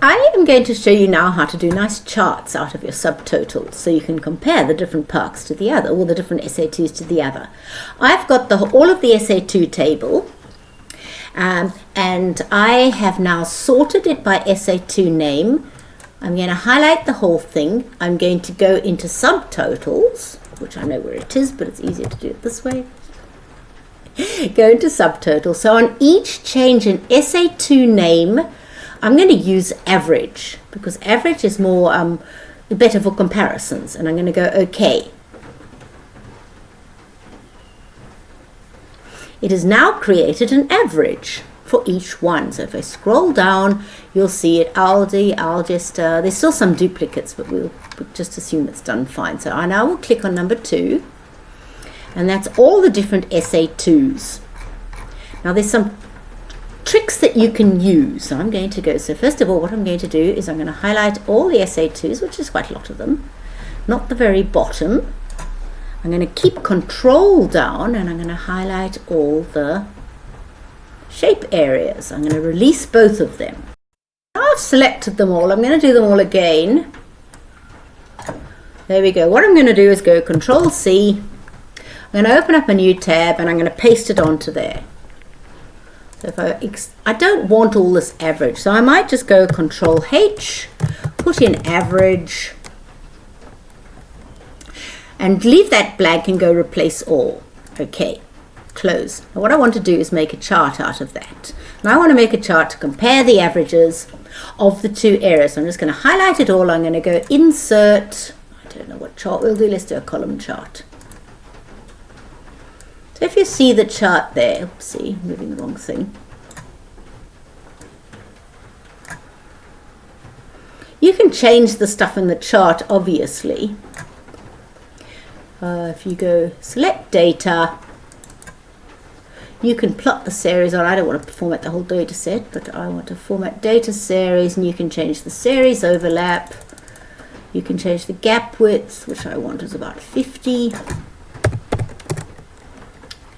I am going to show you now how to do nice charts out of your subtotals so you can compare the different parks to the other, or the different SA2s to the other. I've got all of the SA2 table, and I have now sorted it by SA2 name. I'm going to highlight the whole thing. I'm going to go into subtotals, which I know where it is, but it's easier to do it this way. Go into subtotals. So on each change in SA2 name, I'm going to use average, because average is more better for comparisons, and I'm going to go OK. It has now created an average for each one. So if I scroll down, you'll see it, Aldi, Algester. There's still some duplicates, but we'll just assume it's done fine. So I now will click on number 2, and that's all the different SA2s. Now there's some tricks that you can use. So I'm going to go, so first of all, what I'm going to do is I'm going to highlight all the SA2s, which is quite a lot of them, not the very bottom. I'm going to keep control down, and I'm going to highlight all the shape areas. I'm going to release both of them. Now I've selected them all, I'm going to do them all again. There we go. What I'm going to do is go Control C. I'm going to open up a new tab, and I'm going to paste it onto there. So if I don't want all this average, so I might just go Control H, put in average, and leave that blank and go replace all. Okay, close. Now what I want to do is make a chart out of that. And I want to make a chart to compare the averages of the two areas. So I'm just going to highlight it all. I'm going to go Insert. I don't know what chart we'll do. Let's do a column chart. So if you see the chart there, oopsie, moving the wrong thing. You can change the stuff in the chart, obviously. If you go Select Data, you can plot the series on. I don't want to format the whole data set, but I want to format data series, and you can change the series overlap. You can change the gap width, which I want is about 50.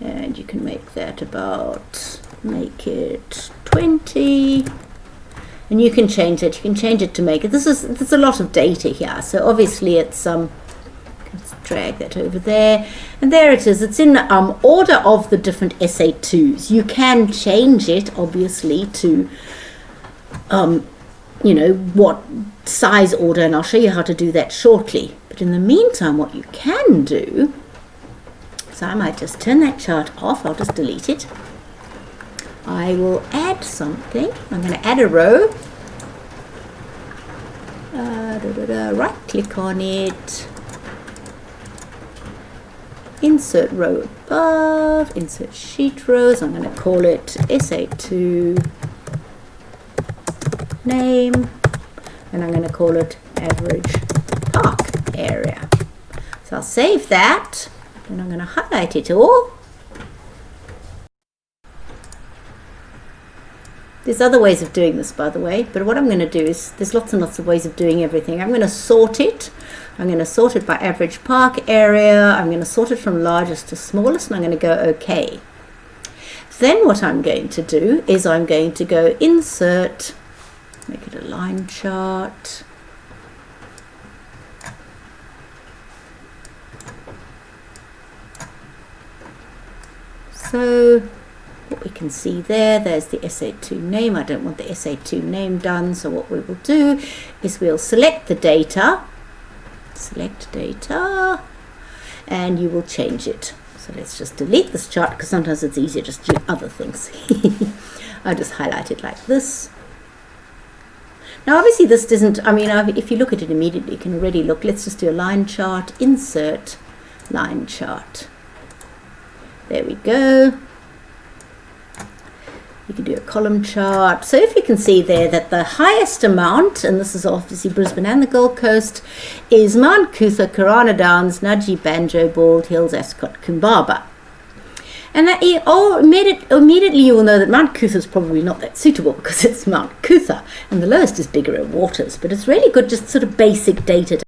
And you can make that make it 20, and you can change it. You can change it to make it. There's a lot of data here, so obviously it's let's drag that over there, and there it is. It's in order of the different SA2s. You can change it obviously to you know, what size order, and I'll show you how to do that shortly. But in the meantime, what you can do, so I might just turn that chart off. I'll just delete it. I will add something. I'm going to add a row. Right click on it. Insert row above. Insert sheet rows. I'm going to call it SA2 name. And I'm going to call it average park area. So I'll save that. And I'm going to highlight it all. There's other ways of doing this, by the way, but what I'm going to do is, there's lots and lots of ways of doing everything. I'm going to sort it. I'm going to sort it by average park area. I'm going to sort it from largest to smallest, and I'm going to go OK. Then what I'm going to do is I'm going to go Insert, make it a line chart. So what we can see there's the SA2 name. I don't want the SA2 name done, so what we will do is we'll select the data, and you will change it. So let's just delete this chart, because sometimes it's easier just to do other things. I'll just highlight it like this. Now obviously this doesn't, I mean, if you look at it immediately, you can already look. Let's just do a line chart, Insert, line chart. There we go. You can do a column chart. So if you can see there that the highest amount, and this is obviously Brisbane and the Gold Coast, is Mount Cootha, Karana Downs, Nudgee, Banjo, Bald Hills, Ascot, Kumbaba. And that immediately you will know that Mount Cootha is probably not that suitable, because it's Mount Cootha, and the lowest is Biggar Waters. But it's really good, just sort of basic data to